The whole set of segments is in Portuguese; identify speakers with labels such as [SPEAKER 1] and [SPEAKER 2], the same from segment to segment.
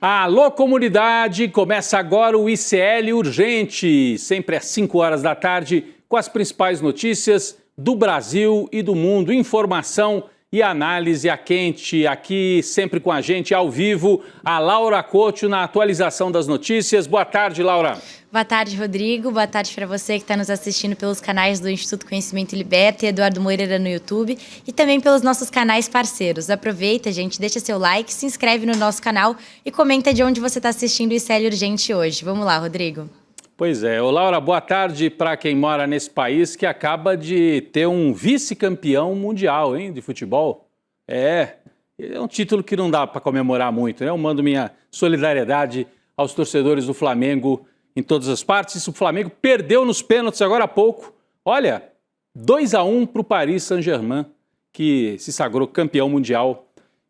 [SPEAKER 1] Alô, comunidade! Começa agora o ICL Urgente, sempre às 5 horas da tarde, com as principais notícias do Brasil e do mundo. Informação e análise a quente, aqui sempre com a gente, ao vivo, a Laura Couto na atualização das notícias. Boa tarde, Laura.
[SPEAKER 2] Boa tarde, Rodrigo. Boa tarde para você que está nos assistindo pelos canais do Instituto Conhecimento e Liberta e Eduardo Moreira no YouTube e também pelos nossos canais parceiros. Aproveita, gente, deixa seu like, se inscreve no nosso canal e comenta de onde você está assistindo o ICL Urgente hoje. Vamos lá, Rodrigo.
[SPEAKER 1] Pois é. Ô, Laura, boa tarde para quem mora nesse país que acaba de ter um vice-campeão mundial, hein, de futebol. É um título que não dá para comemorar muito, né? Eu mando minha solidariedade aos torcedores do Flamengo em todas as partes. O Flamengo perdeu nos pênaltis agora há pouco. Olha, 2-1 para o Paris Saint-Germain, que se sagrou campeão mundial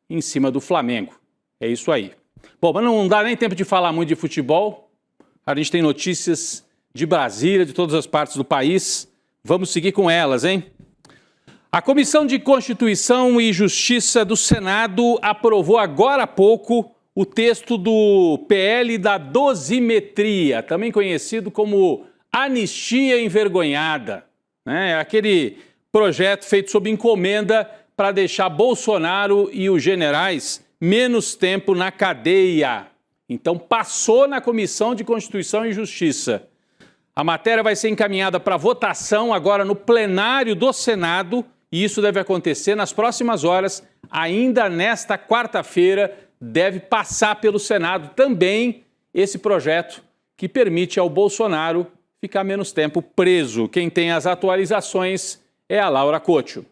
[SPEAKER 1] em cima do Flamengo. É isso aí. Bom, mas não dá nem tempo de falar muito de futebol. A gente tem notícias de Brasília, de todas as partes do país. Vamos seguir com elas, hein? A Comissão de Constituição e Justiça do Senado aprovou agora há pouco o texto do PL da dosimetria, também conhecido como anistia envergonhada, né? É aquele projeto feito sob encomenda para deixar Bolsonaro e os generais menos tempo na cadeia. Então passou na Comissão de Constituição e Justiça. A matéria vai ser encaminhada para votação agora no plenário do Senado e isso deve acontecer nas próximas horas, ainda nesta quarta-feira. Deve passar pelo Senado também esse projeto que permite ao Bolsonaro ficar menos tempo preso. Quem tem as atualizações é a Laura Couto.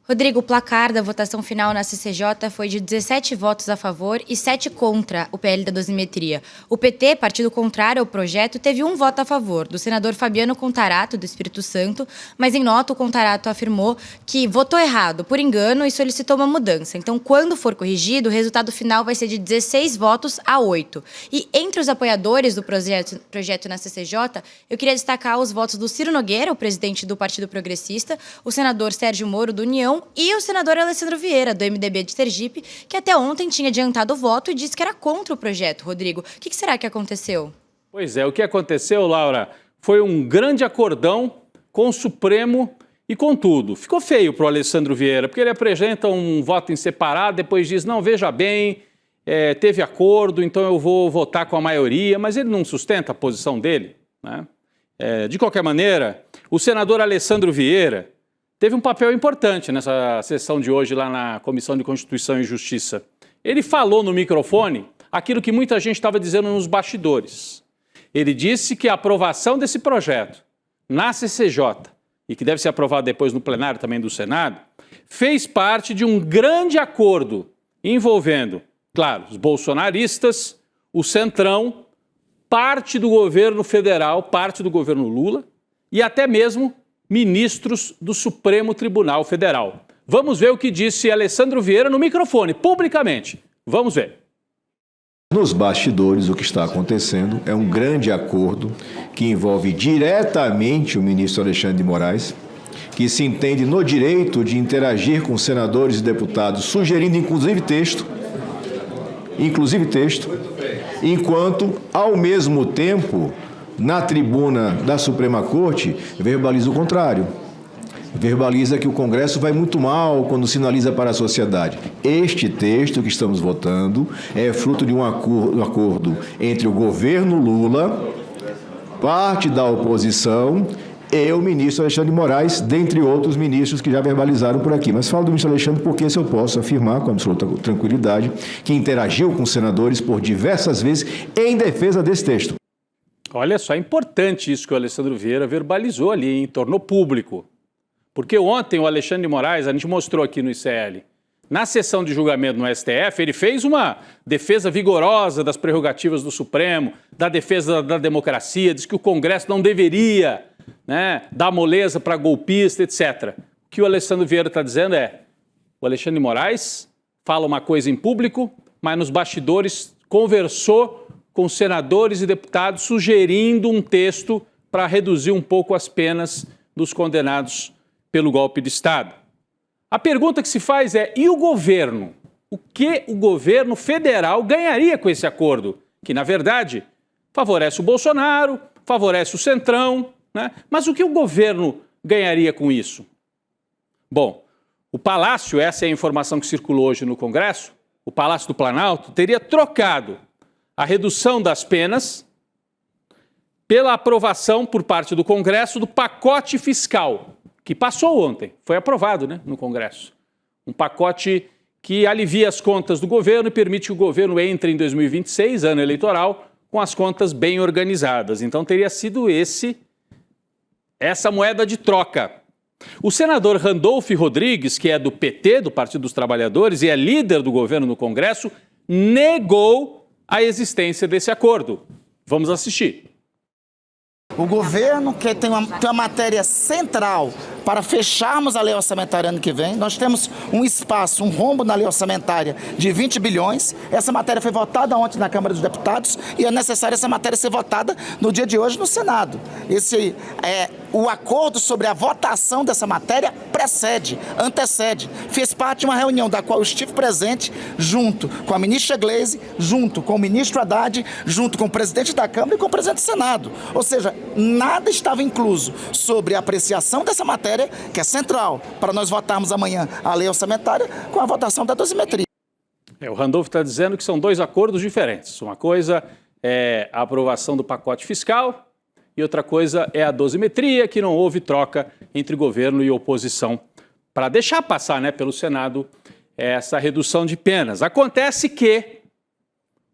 [SPEAKER 2] Rodrigo, o placar da votação final na CCJ foi de 17 votos a favor e 7 contra o PL da dosimetria. O PT, partido contrário ao projeto, teve 1 voto a favor, do senador Fabiano Contarato, do Espírito Santo, mas em nota o Contarato afirmou que votou errado, por engano, e solicitou uma mudança. Então, quando for corrigido, o resultado final vai ser de 16 votos a 8. E entre os apoiadores do projeto na CCJ, eu queria destacar os votos do Ciro Nogueira, o presidente do Partido Progressista, o senador Sérgio Moro, do União, e o senador Alessandro Vieira, do MDB de Sergipe, que até ontem tinha adiantado o voto e disse que era contra o projeto. Rodrigo, o que será que aconteceu?
[SPEAKER 1] Pois é, o que aconteceu, Laura, foi um grande acordão com o Supremo e com tudo. Ficou feio para o Alessandro Vieira, porque ele apresenta um voto em separado, depois diz, não, veja bem, teve acordo, então eu vou votar com a maioria, mas ele não sustenta a posição dele, né? De qualquer maneira, o senador Alessandro Vieira teve um papel importante nessa sessão de hoje lá na Comissão de Constituição e Justiça. Ele falou no microfone aquilo que muita gente estava dizendo nos bastidores. Ele disse que a aprovação desse projeto na CCJ, e que deve ser aprovado depois no plenário também do Senado, fez parte de um grande acordo envolvendo, claro, os bolsonaristas, o Centrão, parte do governo federal, parte do governo Lula e até mesmo ministros do Supremo Tribunal Federal. Vamos ver o que disse Alessandro Vieira no microfone, publicamente. Vamos ver.
[SPEAKER 3] Nos bastidores, o que está acontecendo é um grande acordo que envolve diretamente o ministro Alexandre de Moraes, que se entende no direito de interagir com senadores e deputados, sugerindo inclusive texto, enquanto, ao mesmo tempo, na tribuna da Suprema Corte, verbaliza o contrário. Verbaliza que o Congresso vai muito mal quando sinaliza para a sociedade. Este texto que estamos votando é fruto de um acordo entre o governo Lula, parte da oposição e o ministro Alexandre de Moraes, dentre outros ministros que já verbalizaram por aqui. Mas falo do ministro Alexandre porque esse eu posso afirmar com absoluta tranquilidade que interagiu com os senadores por diversas vezes em defesa desse texto.
[SPEAKER 1] Olha só, é importante isso que o Alessandro Vieira verbalizou ali, hein? Tornou público. Porque ontem o Alexandre de Moraes, a gente mostrou aqui no ICL, na sessão de julgamento no STF, ele fez uma defesa vigorosa das prerrogativas do Supremo, da defesa da democracia, disse que o Congresso não deveria, né, dar moleza para golpista, etc. O que o Alessandro Vieira está dizendo o Alexandre de Moraes fala uma coisa em público, mas nos bastidores conversou com senadores e deputados sugerindo um texto para reduzir um pouco as penas dos condenados pelo golpe de Estado. A pergunta que se faz é, e o governo? o que o governo federal ganharia com esse acordo, que, na verdade, favorece o Bolsonaro, favorece o Centrão, né? Mas o que o governo ganharia com isso? Bom, o Palácio, essa é a informação que circulou hoje no Congresso, o Palácio do Planalto teria trocado a redução das penas pela aprovação por parte do Congresso do pacote fiscal, que passou ontem, foi aprovado, né, no Congresso. Um pacote que alivia as contas do governo e permite que o governo entre em 2026, ano eleitoral, com as contas bem organizadas. Então teria sido essa moeda de troca. O senador Randolph Rodrigues, que é do PT, do Partido dos Trabalhadores, e é líder do governo no Congresso, negou a existência desse acordo. Vamos assistir.
[SPEAKER 4] O governo quer ter uma matéria central para fecharmos a lei orçamentária ano que vem. Nós temos um espaço, um rombo na lei orçamentária de 20 bilhões. Essa matéria foi votada ontem na Câmara dos Deputados e é necessário essa matéria ser votada no dia de hoje no Senado. O acordo sobre a votação dessa matéria antecede. Fez parte de uma reunião da qual eu estive presente, junto com a ministra Gleisi, junto com o ministro Haddad, junto com o presidente da Câmara e com o presidente do Senado. Ou seja, nada estava incluso sobre a apreciação dessa matéria, que é central para nós votarmos amanhã a lei orçamentária com a votação da dosimetria.
[SPEAKER 1] O Randolph está dizendo que são dois acordos diferentes. Uma coisa é a aprovação do pacote fiscal e outra coisa é a dosimetria, que não houve troca entre governo e oposição para deixar passar, né, pelo Senado essa redução de penas. Acontece que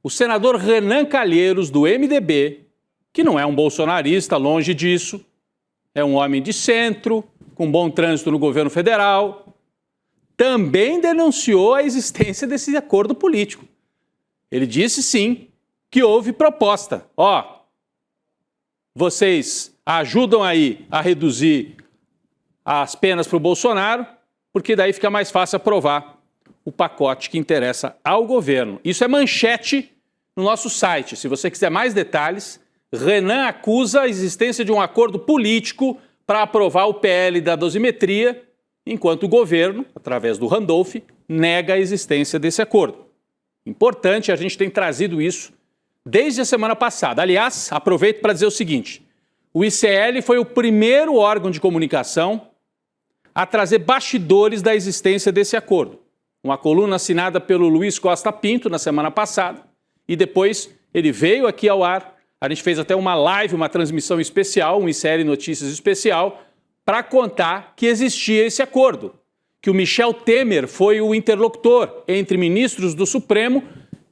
[SPEAKER 1] o senador Renan Calheiros, do MDB, que não é um bolsonarista, longe disso, é um homem de centro, com bom trânsito no governo federal, também denunciou a existência desse acordo político. Ele disse, sim, que houve proposta. Vocês ajudam aí a reduzir as penas para o Bolsonaro, porque daí fica mais fácil aprovar o pacote que interessa ao governo. Isso é manchete no nosso site. Se você quiser mais detalhes, Renan acusa a existência de um acordo político para aprovar o PL da dosimetria, enquanto o governo, através do Randolph, nega a existência desse acordo. Importante, a gente tem trazido isso desde a semana passada. Aliás, aproveito para dizer o seguinte, o ICL foi o primeiro órgão de comunicação a trazer bastidores da existência desse acordo. Uma coluna assinada pelo Luiz Costa Pinto na semana passada, e depois ele veio aqui ao ar. A gente fez até uma live, uma transmissão especial, um ICL Notícias especial, para contar que existia esse acordo, que o Michel Temer foi o interlocutor entre ministros do Supremo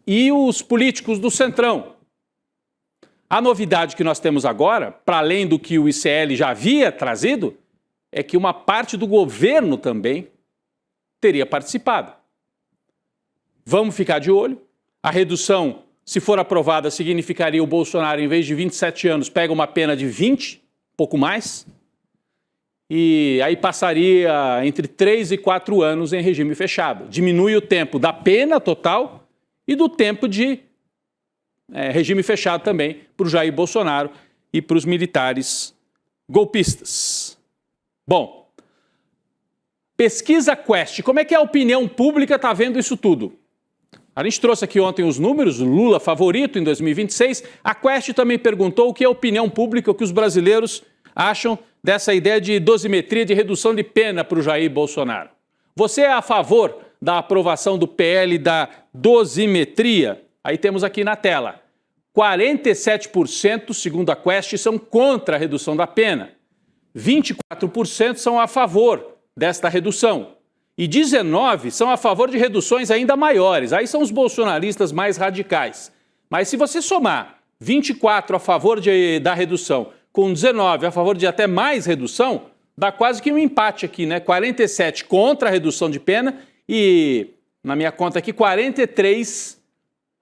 [SPEAKER 1] e os políticos do Centrão. A novidade que nós temos agora, para além do que o ICL já havia trazido, é que uma parte do governo também teria participado. Vamos ficar de olho. A redução, se for aprovada, significaria o Bolsonaro, em vez de 27 anos, pega uma pena de 20, pouco mais, e aí passaria entre 3 e 4 anos em regime fechado. Diminui o tempo da pena total e do tempo de regime fechado também para o Jair Bolsonaro e para os militares golpistas. Bom, pesquisa Quest, como é que a opinião pública está vendo isso tudo? A gente trouxe aqui ontem os números, Lula favorito em 2026. A Quest também perguntou o que é a opinião pública, o que os brasileiros acham dessa ideia de dosimetria, de redução de pena para o Jair Bolsonaro. Você é a favor da aprovação do PL da dosimetria? Aí temos aqui na tela. 47%, segundo a Quest, são contra a redução da pena. 24% são a favor desta redução. E 19% são a favor de reduções ainda maiores. Aí são os bolsonaristas mais radicais. Mas se você somar 24% a favor da redução com 19% a favor de até mais redução, dá quase que um empate aqui, né? 47% contra a redução de pena e, na minha conta aqui, 43%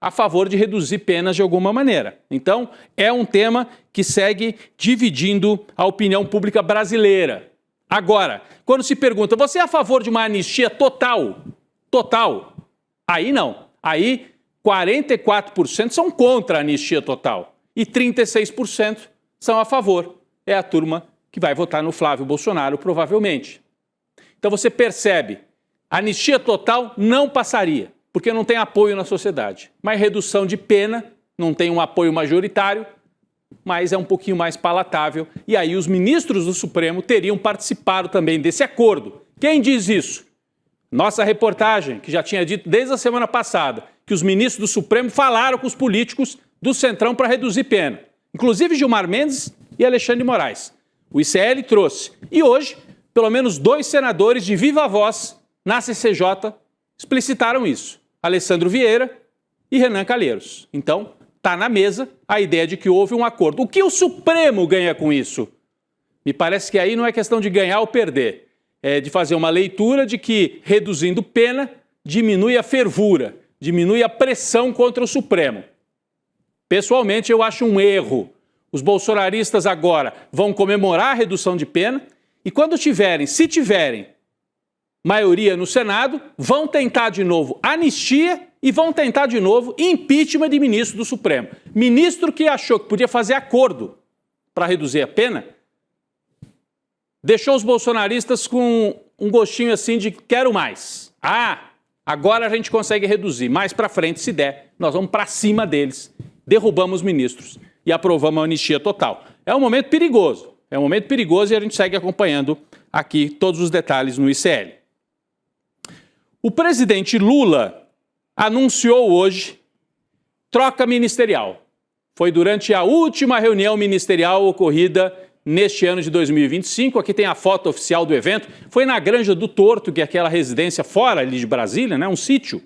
[SPEAKER 1] a favor de reduzir penas de alguma maneira. Então, é um tema que segue dividindo a opinião pública brasileira. Agora, quando se pergunta, você é a favor de uma anistia total? Total? Aí não. Aí 44% são contra a anistia total e 36% são a favor. É a turma que vai votar no Flávio Bolsonaro, provavelmente. Então você percebe, a anistia total não passaria. porque não tem apoio na sociedade. Mas redução de pena não tem um apoio majoritário, mas é um pouquinho mais palatável. E aí os ministros do Supremo teriam participado também desse acordo. Quem diz isso? Nossa reportagem, que já tinha dito desde a semana passada que os ministros do Supremo falaram com os políticos do Centrão para reduzir pena. Inclusive Gilmar Mendes e Alexandre de Moraes. O ICL trouxe. E hoje, pelo menos 2 senadores de viva voz na CCJ explicitaram isso. Alessandro Vieira e Renan Calheiros. Então, está na mesa a ideia de que houve um acordo. O que o Supremo ganha com isso? Me parece que aí não é questão de ganhar ou perder. É de fazer uma leitura de que, reduzindo pena, diminui a fervura, diminui a pressão contra o Supremo. Pessoalmente, eu acho um erro. Os bolsonaristas agora vão comemorar a redução de pena e quando tiverem, se tiverem, maioria no Senado, vão tentar de novo anistia e vão tentar de novo impeachment de ministro do Supremo. Ministro que achou que podia fazer acordo para reduzir a pena, deixou os bolsonaristas com um gostinho assim de quero mais. Ah, agora a gente consegue reduzir. Mais para frente, se der, nós vamos para cima deles, derrubamos os ministros e aprovamos a anistia total. É um momento perigoso. É um momento perigoso e a gente segue acompanhando aqui todos os detalhes no ICL. O presidente Lula anunciou hoje troca ministerial. Foi durante a última reunião ministerial ocorrida neste ano de 2025. Aqui tem a foto oficial do evento. Foi na Granja do Torto, que é aquela residência fora ali de Brasília, né? Um sítio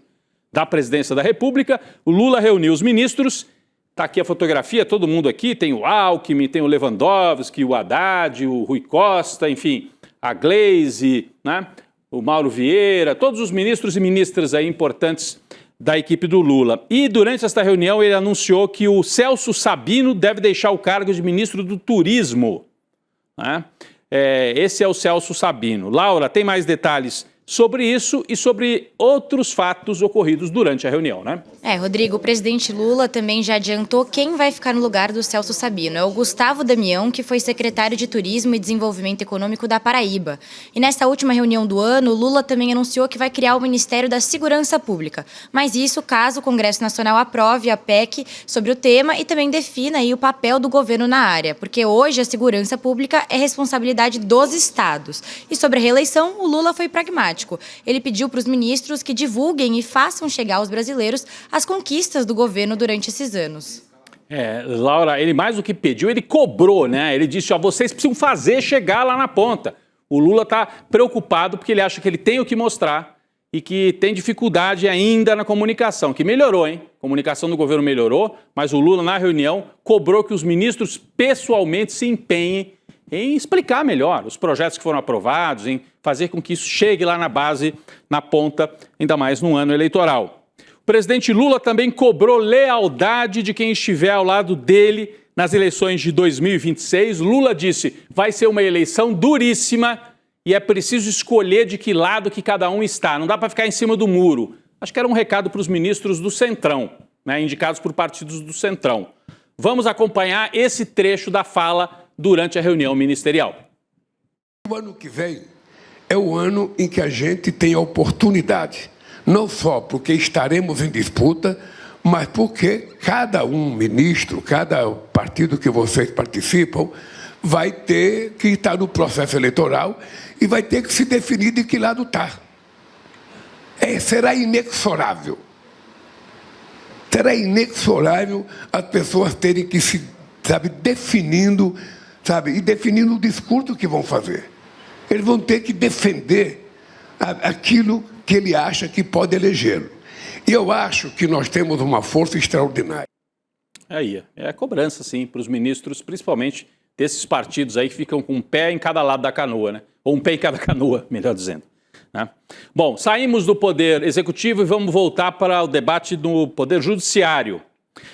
[SPEAKER 1] da presidência da República. O Lula reuniu os ministros. Está aqui a fotografia, todo mundo aqui. Tem o Alckmin, tem o Lewandowski, o Haddad, o Rui Costa, enfim, a Gleisi, né? O Mauro Vieira, todos os ministros e ministras aí importantes da equipe do Lula. E durante esta reunião ele anunciou que o Celso Sabino deve deixar o cargo de ministro do Turismo. Né? Esse é o Celso Sabino. Laura, tem mais detalhes sobre isso e sobre outros fatos ocorridos durante a reunião, né?
[SPEAKER 2] Rodrigo, o presidente Lula também já adiantou quem vai ficar no lugar do Celso Sabino. É o Gustavo Damião, que foi secretário de Turismo e Desenvolvimento Econômico da Paraíba. E nesta última reunião do ano, Lula também anunciou que vai criar o Ministério da Segurança Pública. Mas isso caso o Congresso Nacional aprove a PEC sobre o tema e também defina aí o papel do governo na área. Porque hoje a segurança pública é responsabilidade dos estados. E sobre a reeleição, o Lula foi pragmático. Ele pediu para os ministros que divulguem e façam chegar aos brasileiros as conquistas do governo durante esses anos.
[SPEAKER 1] Laura, ele mais do que pediu, ele cobrou, né? Ele disse, vocês precisam fazer chegar lá na ponta. O Lula está preocupado porque ele acha que ele tem o que mostrar e que tem dificuldade ainda na comunicação, que melhorou, hein? A comunicação do governo melhorou, mas o Lula, na reunião, cobrou que os ministros pessoalmente se empenhem em explicar melhor os projetos que foram aprovados, em fazer com que isso chegue lá na base, na ponta, ainda mais no ano eleitoral. O presidente Lula também cobrou lealdade de quem estiver ao lado dele nas eleições de 2026. Lula disse, vai ser uma eleição duríssima e é preciso escolher de que lado que cada um está. Não dá para ficar em cima do muro. Acho que era um recado para os ministros do Centrão, né, indicados por partidos do Centrão. Vamos acompanhar esse trecho da fala durante a reunião ministerial.
[SPEAKER 5] O ano que vem é o ano em que a gente tem a oportunidade, não só porque estaremos em disputa, mas porque cada ministro, cada partido que vocês participam, vai ter que estar no processo eleitoral e vai ter que se definir de que lado está. Será inexorável. Será inexorável as pessoas terem que se, definindo, e definindo o discurso que vão fazer. Eles vão ter que defender aquilo que ele acha que pode elegê-lo. E eu acho que nós temos uma força extraordinária.
[SPEAKER 1] Aí, é a cobrança, sim, para os ministros, principalmente desses partidos aí que ficam com um pé em cada lado da canoa, né? Ou um pé em cada canoa, melhor dizendo. Né? Bom, saímos do Poder Executivo e vamos voltar para o debate do Poder Judiciário.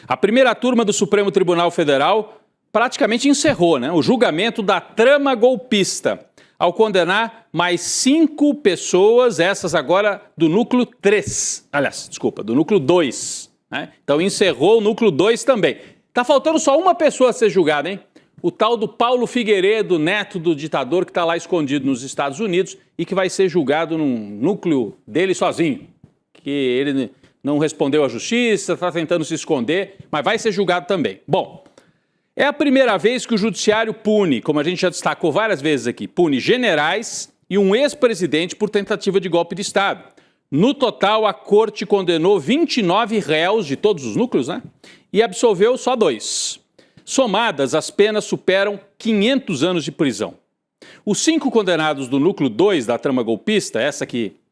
[SPEAKER 1] A primeira turma do Supremo Tribunal Federal praticamente encerrou, né, o julgamento da trama golpista, ao condenar mais 5 pessoas, essas agora do núcleo 3, do núcleo 2. Né? Então encerrou o núcleo 2 também. Tá faltando só uma pessoa a ser julgada, hein? O tal do Paulo Figueiredo, neto do ditador que está lá escondido nos Estados Unidos e que vai ser julgado num núcleo dele sozinho. Que ele não respondeu à justiça, está tentando se esconder, mas vai ser julgado também. Bom, é a primeira vez que o judiciário pune, como a gente já destacou várias vezes aqui, pune generais e um ex-presidente por tentativa de golpe de Estado. No total, a corte condenou 29 réus de todos os núcleos, né? E absolveu só 2. Somadas, as penas superam 500 anos de prisão. Os 5 condenados do núcleo 2 da trama golpista,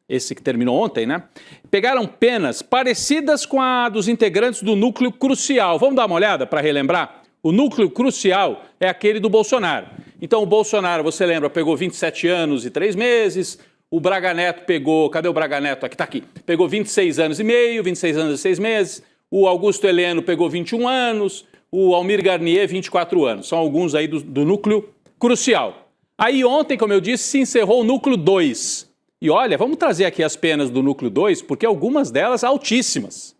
[SPEAKER 1] esse que terminou ontem, né? Pegaram penas parecidas com a dos integrantes do núcleo crucial. Vamos dar uma olhada para relembrar? O núcleo crucial é aquele do Bolsonaro. Então o Bolsonaro, você lembra, pegou 27 anos e 3 meses, o Braga Neto pegou, cadê o Braga Neto? Aqui, tá aqui. Pegou 26 anos e meio, 26 anos e 6 meses, o Augusto Heleno pegou 21 anos, o Almir Garnier 24 anos. São alguns aí do núcleo crucial. Aí ontem, como eu disse, se encerrou o núcleo 2. E olha, vamos trazer aqui as penas do núcleo 2, porque algumas delas altíssimas.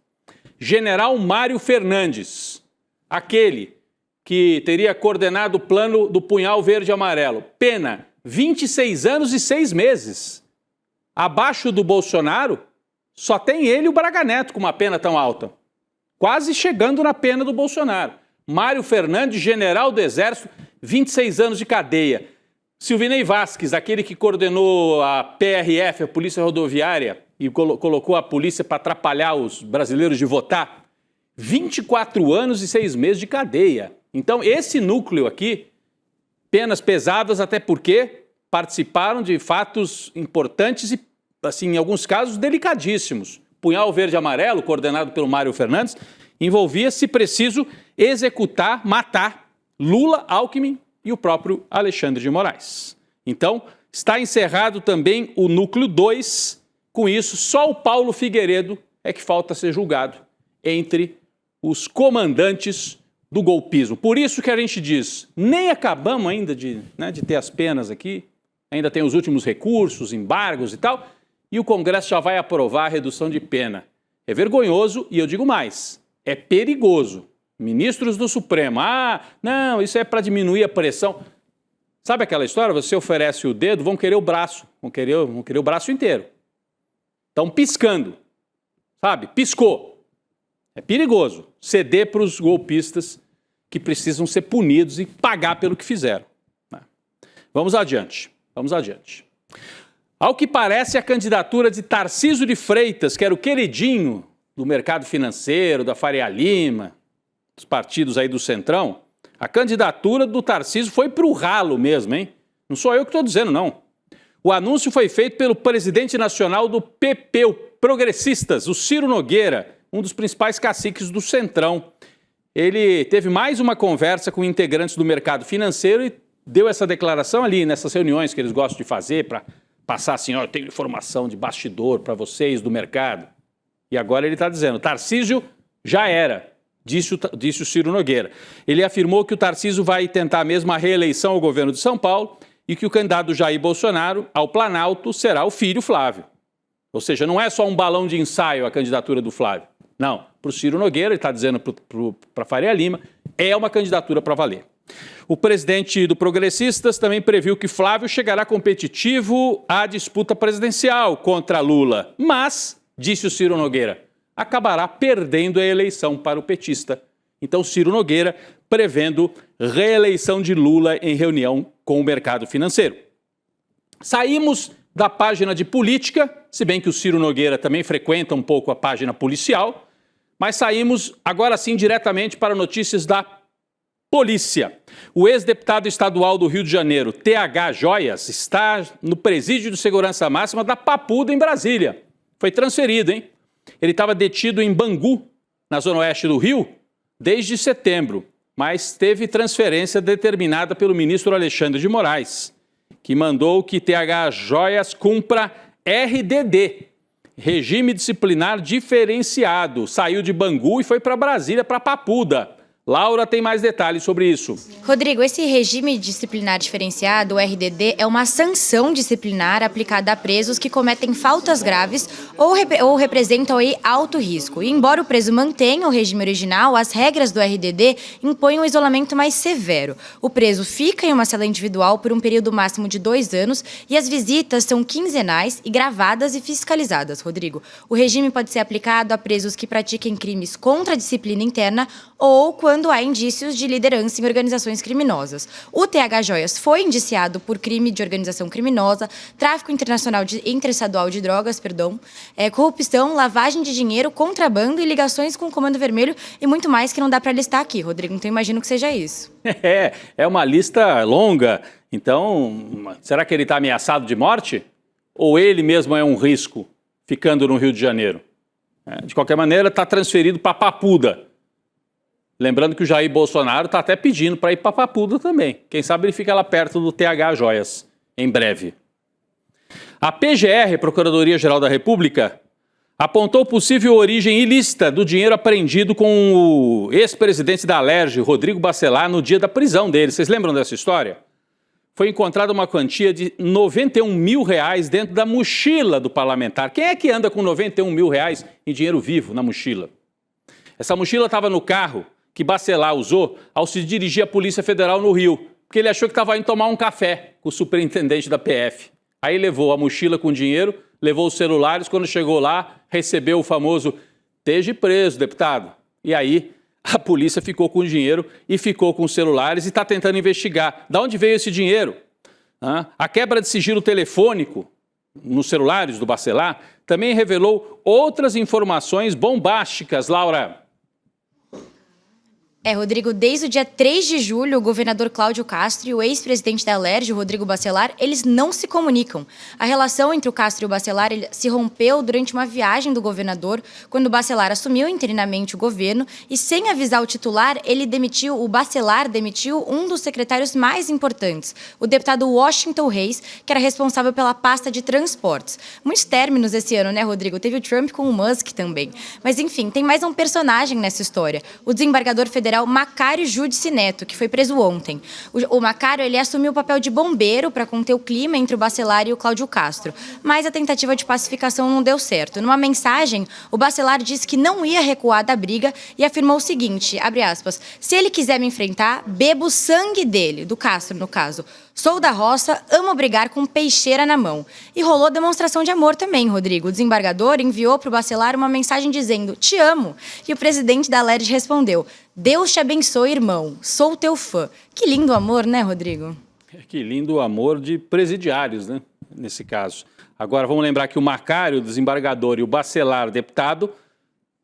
[SPEAKER 1] General Mário Fernandes, aquele que teria coordenado o plano do punhal verde e amarelo. Pena, 26 anos e 6 meses. Abaixo do Bolsonaro, só tem ele e o Braga Neto com uma pena tão alta. Quase chegando na pena do Bolsonaro. Mário Fernandes, general do Exército, 26 anos de cadeia. Silvinei Vasquez, aquele que coordenou a PRF, a Polícia Rodoviária, e colocou a polícia para atrapalhar os brasileiros de votar, 24 anos e 6 meses de cadeia. Então, esse núcleo aqui, penas pesadas, até porque participaram de fatos importantes e, assim, em alguns casos, delicadíssimos. Punhal verde e amarelo, coordenado pelo Mário Fernandes, envolvia, se preciso, executar, matar Lula, Alckmin e o próprio Alexandre de Moraes. Então, está encerrado também o núcleo 2. Com isso, só o Paulo Figueiredo é que falta ser julgado entre os comandantes do golpismo. Por isso que a gente diz, nem acabamos ainda de ter as penas aqui, ainda tem os últimos recursos, embargos e tal, e o Congresso já vai aprovar a redução de pena. É vergonhoso e eu digo mais, é perigoso. Ministros do Supremo, não, isso é para diminuir a pressão. Sabe aquela história? Você oferece o dedo, vão querer o braço, vão querer o braço inteiro. Estão piscando, sabe? Piscou. É perigoso ceder para os golpistas que precisam ser punidos e pagar pelo que fizeram. Vamos adiante, vamos adiante. Ao que parece, a candidatura de Tarcísio de Freitas, que era o queridinho do mercado financeiro, da Faria Lima, dos partidos aí do Centrão, a candidatura do Tarcísio foi para o ralo mesmo, hein? Não sou eu que estou dizendo, não. O anúncio foi feito pelo presidente nacional do PP, o Progressistas, o Ciro Nogueira, um dos principais caciques do Centrão. Ele teve mais uma conversa com integrantes do mercado financeiro e deu essa declaração ali nessas reuniões que eles gostam de fazer para passar assim, eu tenho informação de bastidor para vocês do mercado. E agora ele está dizendo, Tarcísio já era, disse o Ciro Nogueira. Ele afirmou que o Tarcísio vai tentar mesmo a reeleição ao governo de São Paulo e que o candidato Jair Bolsonaro ao Planalto será o filho Flávio. Ou seja, não é só um balão de ensaio a candidatura do Flávio. Não, para o Ciro Nogueira, ele está dizendo para Faria Lima, é uma candidatura para valer. O presidente do Progressistas também previu que Flávio chegará competitivo à disputa presidencial contra Lula, mas, disse o Ciro Nogueira, acabará perdendo a eleição para o petista. Então, Ciro Nogueira prevendo reeleição de Lula em reunião com o mercado financeiro. Saímos da página de política, se bem que o Ciro Nogueira também frequenta um pouco a página policial, mas saímos agora sim diretamente para notícias da polícia. O ex-deputado estadual do Rio de Janeiro, TH Joias, está no presídio de segurança máxima da Papuda, em Brasília. Foi transferido, hein? Ele estava detido em Bangu, na zona oeste do Rio, desde setembro, mas teve transferência determinada pelo ministro Alexandre de Moraes, que mandou que TH Joias cumpra RDD, Regime Disciplinar Diferenciado. Saiu de Bangu e foi para Brasília, para Papuda. Laura tem mais detalhes sobre isso.
[SPEAKER 2] Rodrigo, esse regime disciplinar diferenciado, o RDD, é uma sanção disciplinar aplicada a presos que cometem faltas graves ou representam aí alto risco. E embora o preso mantenha o regime original, as regras do RDD impõem um isolamento mais severo. O preso fica em uma cela individual por um período máximo de 2 anos e as visitas são quinzenais e gravadas e fiscalizadas, Rodrigo. O regime pode ser aplicado a presos que pratiquem crimes contra a disciplina interna ou quando há indícios de liderança em organizações criminosas. O TH Joias foi indiciado por crime de organização criminosa, tráfico interestadual de drogas, corrupção, lavagem de dinheiro, contrabando e ligações com o Comando Vermelho e muito mais que não dá para listar aqui, Rodrigo. Então imagino que seja isso.
[SPEAKER 1] É uma lista longa. Então, será que ele está ameaçado de morte? Ou ele mesmo é um risco, ficando no Rio de Janeiro? De qualquer maneira, está transferido para Papuda. Lembrando que o Jair Bolsonaro está até pedindo para ir para Papuda também. Quem sabe ele fica lá perto do TH Joias, em breve. A PGR, Procuradoria-Geral da República, apontou possível origem ilícita do dinheiro apreendido com o ex-presidente da Alerj, Rodrigo Bacelar, no dia da prisão dele. Vocês lembram dessa história? Foi encontrada uma quantia de R$91 mil dentro da mochila do parlamentar. Quem é que anda com R$91 mil em dinheiro vivo na mochila? Essa mochila estava no carro que Bacelar usou ao se dirigir à Polícia Federal no Rio, porque ele achou que estava indo tomar um café com o superintendente da PF. Aí levou a mochila com dinheiro, levou os celulares, quando chegou lá, recebeu o famoso "esteja preso, deputado". E aí a polícia ficou com o dinheiro e ficou com os celulares e está tentando investigar. De onde veio esse dinheiro? A quebra de sigilo telefônico nos celulares do Bacelar também revelou outras informações bombásticas, Laura.
[SPEAKER 2] Rodrigo, desde o dia 3 de julho, o governador Cláudio Castro e o ex-presidente da Alerj, Rodrigo Bacelar, eles não se comunicam. A relação entre o Castro e o Bacelar se rompeu durante uma viagem do governador, quando o Bacelar assumiu interinamente o governo e, sem avisar o titular, o Bacelar demitiu um dos secretários mais importantes, o deputado Washington Reis, que era responsável pela pasta de transportes. Muitos términos esse ano, né, Rodrigo? Teve o Trump com o Musk também. Mas, enfim, tem mais um personagem nessa história, o desembargador federal Macário Júdice Neto, que foi preso ontem. O Macário, ele assumiu o papel de bombeiro para conter o clima entre o Bacelar e o Cláudio Castro, mas a tentativa de pacificação não deu certo. Numa mensagem, o Bacelar disse que não ia recuar da briga e afirmou o seguinte, abre aspas, "se ele quiser me enfrentar, bebo o sangue dele", do Castro no caso. "Sou da roça, amo brigar com peixeira na mão". E rolou demonstração de amor também, Rodrigo. O desembargador enviou para o Bacelar uma mensagem dizendo "te amo". E o presidente da Alerj respondeu "Deus te abençoe, irmão. Sou teu fã". Que lindo amor, né, Rodrigo?
[SPEAKER 1] Que lindo amor de presidiários, né, nesse caso. Agora, vamos lembrar que o Macário, o desembargador, e o Bacelar, deputado,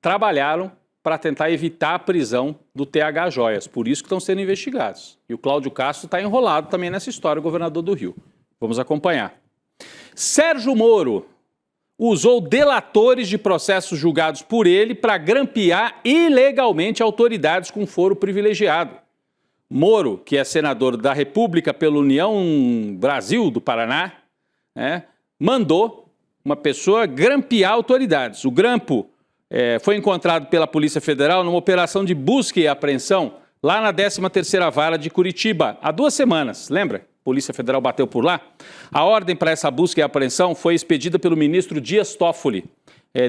[SPEAKER 1] trabalharam para tentar evitar a prisão do TH Joias. Por isso que estão sendo investigados. E o Cláudio Castro está enrolado também nessa história, o governador do Rio. Vamos acompanhar. Sérgio Moro usou delatores de processos julgados por ele para grampear ilegalmente autoridades com foro privilegiado. Moro, que é senador da República pela União Brasil do Paraná, mandou uma pessoa grampear autoridades. O grampo foi encontrado pela Polícia Federal numa operação de busca e apreensão lá na 13ª Vara de Curitiba, há 2 semanas, lembra? A Polícia Federal bateu por lá. A ordem para essa busca e apreensão foi expedida pelo ministro Dias Toffoli,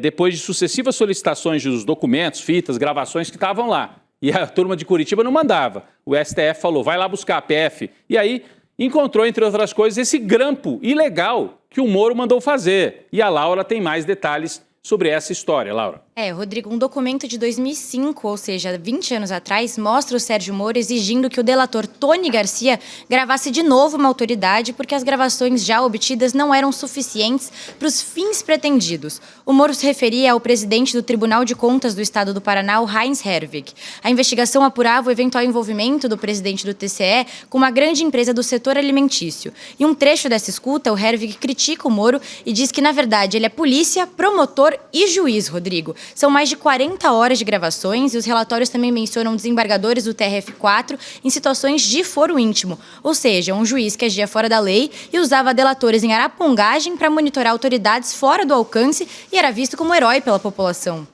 [SPEAKER 1] depois de sucessivas solicitações dos documentos, fitas, gravações que estavam lá. E a turma de Curitiba não mandava. O STF falou, vai lá buscar a PF. E aí encontrou, entre outras coisas, esse grampo ilegal que o Moro mandou fazer. E a Laura tem mais detalhes sobre essa história, Laura.
[SPEAKER 2] Rodrigo, um documento de 2005, ou seja, 20 anos atrás, mostra o Sérgio Moro exigindo que o delator Tony Garcia gravasse de novo uma autoridade porque as gravações já obtidas não eram suficientes para os fins pretendidos. O Moro se referia ao presidente do Tribunal de Contas do Estado do Paraná, o Heinz Herwig. A investigação apurava o eventual envolvimento do presidente do TCE com uma grande empresa do setor alimentício. Em um trecho dessa escuta, o Herwig critica o Moro e diz que, na verdade, ele é polícia, promotor e juiz, Rodrigo. São mais de 40 horas de gravações e os relatórios também mencionam desembargadores do TRF4 em situações de foro íntimo, ou seja, um juiz que agia fora da lei e usava delatores em arapongagem para monitorar autoridades fora do alcance e era visto como herói pela população.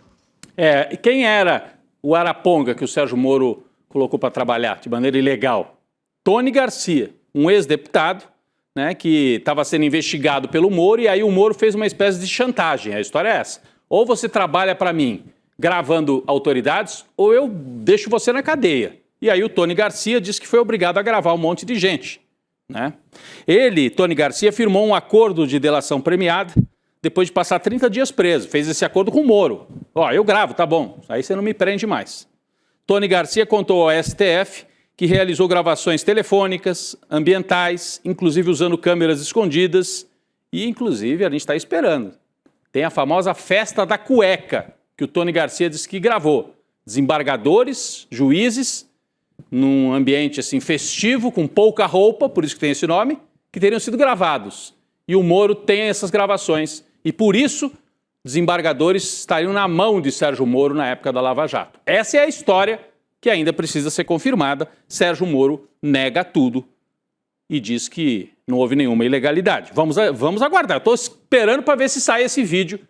[SPEAKER 1] E quem era o araponga que o Sérgio Moro colocou para trabalhar de maneira ilegal? Tony Garcia, um ex-deputado, né, que estava sendo investigado pelo Moro, e aí o Moro fez uma espécie de chantagem. A história é essa. Ou você trabalha para mim gravando autoridades, ou eu deixo você na cadeia. E aí o Tony Garcia disse que foi obrigado a gravar um monte de gente, né? Ele, Tony Garcia, firmou um acordo de delação premiada depois de passar 30 dias preso. Fez esse acordo com o Moro. Ó, eu gravo, tá bom. Aí você não me prende mais. Tony Garcia contou ao STF que realizou gravações telefônicas, ambientais, inclusive usando câmeras escondidas. E, inclusive, a gente está esperando. Tem a famosa festa da cueca, que o Tony Garcia disse que gravou. Desembargadores, juízes, num ambiente assim festivo, com pouca roupa, por isso que tem esse nome, que teriam sido gravados. E o Moro tem essas gravações. E por isso, desembargadores estariam na mão de Sérgio Moro na época da Lava Jato. Essa é a história que ainda precisa ser confirmada. Sérgio Moro nega tudo e diz que não houve nenhuma ilegalidade. Vamos aguardar. Estou esperando para ver se sai esse vídeo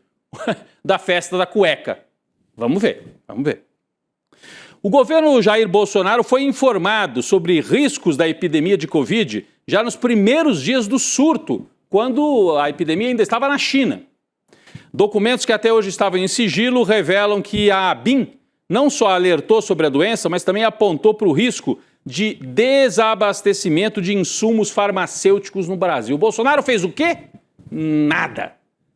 [SPEAKER 1] da festa da cueca. Vamos ver. O governo Jair Bolsonaro foi informado sobre riscos da epidemia de Covid já nos primeiros dias do surto, quando a epidemia ainda estava na China. Documentos que até hoje estavam em sigilo revelam que a ABIN não só alertou sobre a doença, mas também apontou para o risco de desabastecimento de insumos farmacêuticos no Brasil. O Bolsonaro fez o quê? Nada.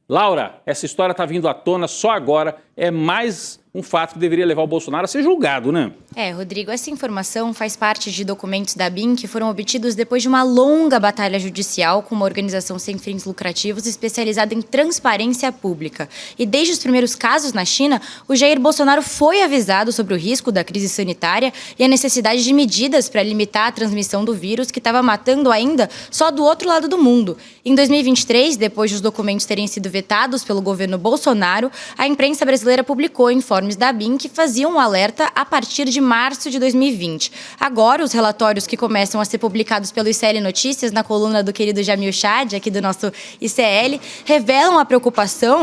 [SPEAKER 1] Laura, essa história está vindo à tona só agora. É mais um fato que deveria levar o Bolsonaro a ser julgado, né?
[SPEAKER 2] Rodrigo, essa informação faz parte de documentos da ABIN que foram obtidos depois de uma longa batalha judicial com uma organização sem fins lucrativos especializada em transparência pública. E desde os primeiros casos na China, o Jair Bolsonaro foi avisado sobre o risco da crise sanitária e a necessidade de medidas para limitar a transmissão do vírus que estava matando ainda só do outro lado do mundo. Em 2023, depois dos documentos terem sido vetados pelo governo Bolsonaro, a imprensa brasileira publicou informes da ABIN que faziam um alerta a partir de março de 2020. Agora, os relatórios que começam a ser publicados pelo ICL Notícias, na coluna do querido Jamil Chad, aqui do nosso ICL, revelam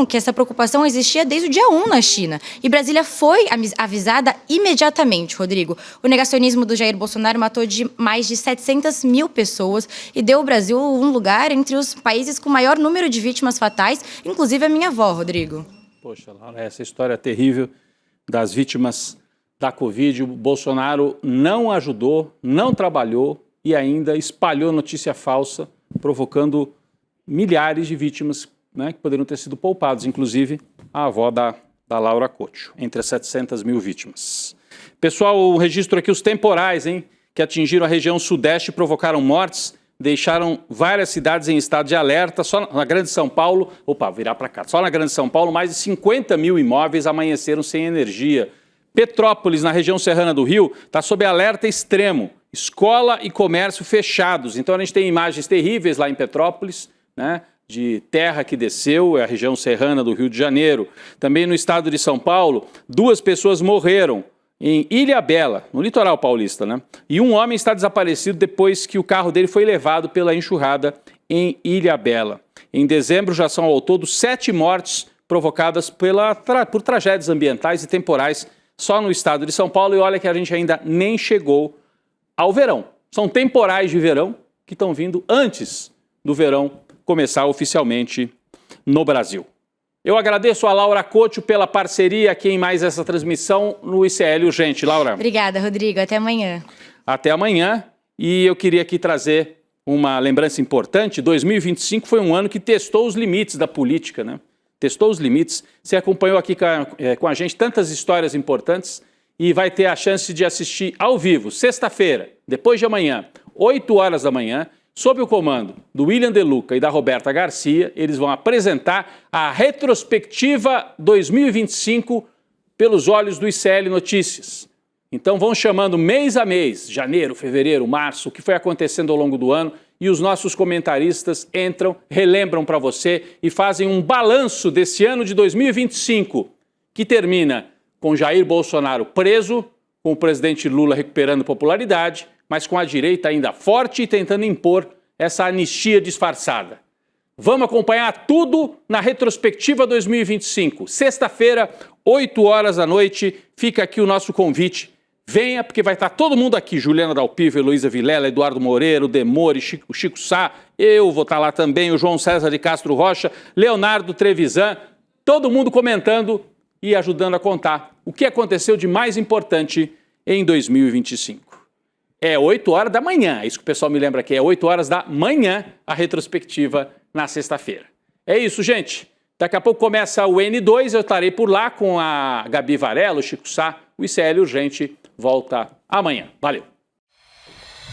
[SPEAKER 2] que essa preocupação existia desde o dia 1 na China. E Brasília foi avisada imediatamente, Rodrigo. O negacionismo do Jair Bolsonaro matou mais de 700 mil pessoas e deu ao Brasil um lugar entre os países com maior número de vítimas fatais, inclusive a minha avó, Rodrigo.
[SPEAKER 1] Poxa, Laura, essa história é terrível das vítimas da Covid. O Bolsonaro não ajudou, não trabalhou e ainda espalhou notícia falsa, provocando milhares de vítimas, né, que poderiam ter sido poupadas, inclusive a avó da Laura Couto, entre as 700 mil vítimas. Pessoal, o registro aqui, os temporais, que atingiram a região sudeste e provocaram mortes, deixaram várias cidades em estado de alerta. Só na Grande São Paulo, só na Grande São Paulo, mais de 50 mil imóveis amanheceram sem energia. Petrópolis, na região serrana do Rio, está sob alerta extremo. Escola e comércio fechados. Então a gente tem imagens terríveis lá em Petrópolis, né, de terra que desceu, é a região serrana do Rio de Janeiro. Também no estado de São Paulo, 2 pessoas morreram em Ilhabela, no litoral paulista, né? E um homem está desaparecido depois que o carro dele foi levado pela enxurrada em Ilhabela. Em dezembro já são ao todo 7 mortes provocadas por tragédias ambientais e temporais só no estado de São Paulo. E olha que a gente ainda nem chegou ao verão. São temporais de verão que estão vindo antes do verão começar oficialmente no Brasil. Eu agradeço a Laura Couto pela parceria aqui em mais essa transmissão no ICL Urgente. Laura.
[SPEAKER 2] Obrigada, Rodrigo. Até amanhã. Até
[SPEAKER 1] amanhã. E eu queria aqui trazer uma lembrança importante. 2025 foi um ano que testou os limites da política, né? Testou os limites. Você acompanhou aqui com a gente tantas histórias importantes e vai ter a chance de assistir ao vivo, sexta-feira, depois de amanhã, 8 horas da manhã, sob o comando do William De Luca e da Roberta Garcia. Eles vão apresentar a retrospectiva 2025 pelos olhos do ICL Notícias. Então vão chamando mês a mês, janeiro, fevereiro, março, o que foi acontecendo ao longo do ano, e os nossos comentaristas entram, relembram para você e fazem um balanço desse ano de 2025, que termina com Jair Bolsonaro preso, com o presidente Lula recuperando popularidade, mas com a direita ainda forte e tentando impor essa anistia disfarçada. Vamos acompanhar tudo na retrospectiva 2025. Sexta-feira, 8 horas da noite, fica aqui o nosso convite. Venha, porque vai estar todo mundo aqui. Juliana Dalpiva, Heloísa Vilela, Eduardo Moreira, o Demore, o Chico Sá, eu vou estar lá também, o João César de Castro Rocha, Leonardo Trevisan, todo mundo comentando e ajudando a contar o que aconteceu de mais importante em 2025. É 8 horas da manhã, é isso que o pessoal me lembra aqui, é 8 horas da manhã a retrospectiva na sexta-feira. É isso, gente. Daqui a pouco começa o N2, eu estarei por lá com a Gabi Varela, o Chico Sá, o ICL Urgente volta amanhã. Valeu!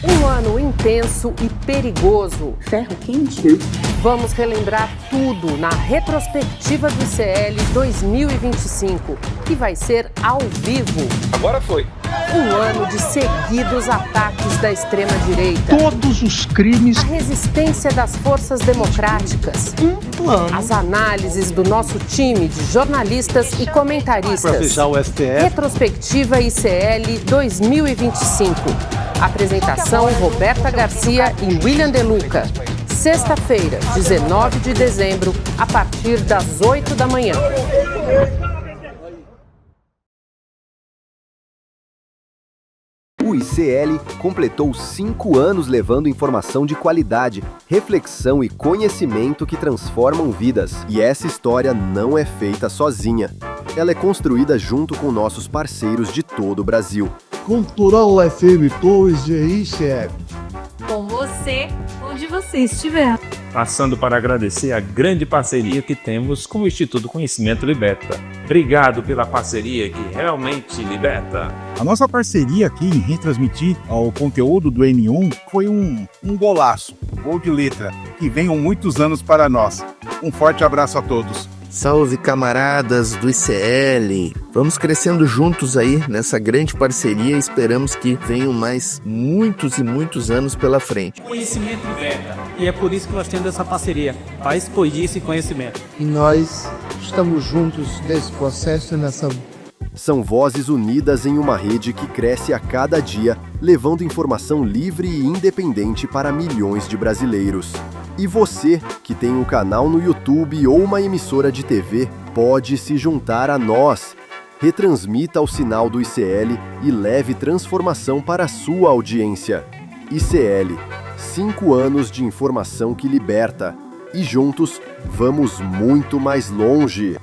[SPEAKER 6] Um ano intenso e perigoso.
[SPEAKER 7] Ferro quente?
[SPEAKER 6] Vamos relembrar tudo na retrospectiva do ICL 2025, que vai ser ao vivo.
[SPEAKER 8] Agora foi.
[SPEAKER 6] Um ano de seguidos ataques da extrema-direita.
[SPEAKER 9] Todos os crimes.
[SPEAKER 6] A resistência das forças democráticas.
[SPEAKER 9] Um plano.
[SPEAKER 6] As análises do nosso time de jornalistas e comentaristas.
[SPEAKER 9] Para fechar o STF.
[SPEAKER 6] Retrospectiva ICL 2025. Apresentação Roberta Garcia e William De Luca. Sexta-feira, 19 de dezembro, a partir das 8 da manhã.
[SPEAKER 10] O ICL completou 5 anos levando informação de qualidade, reflexão e conhecimento que transformam vidas. E essa história não é feita sozinha. Ela é construída junto com nossos parceiros de todo o Brasil.
[SPEAKER 9] Cultural FM 2 de ICL.
[SPEAKER 11] Com você, onde você estiver.
[SPEAKER 12] Passando para agradecer a grande parceria que temos com o Instituto Conhecimento Liberta. Obrigado pela parceria que realmente liberta.
[SPEAKER 13] A nossa parceria aqui em retransmitir o conteúdo do N1 foi um golaço, gol de letra, que venham muitos anos para nós. Um forte abraço a todos.
[SPEAKER 14] Salve, camaradas do ICL! Vamos crescendo juntos aí nessa grande parceria e esperamos que venham mais muitos e muitos anos pela frente.
[SPEAKER 15] Conhecimento liberta, e é por isso que nós temos essa parceria, para expandir esse conhecimento.
[SPEAKER 9] E nós estamos juntos nesse processo e nessa...
[SPEAKER 10] São vozes unidas em uma rede que cresce a cada dia, levando informação livre e independente para milhões de brasileiros. E você, que tem um canal no YouTube ou uma emissora de TV, pode se juntar a nós. Retransmita o sinal do ICL e leve transformação para a sua audiência. ICL, 5 anos de informação que liberta. E juntos, vamos muito mais longe.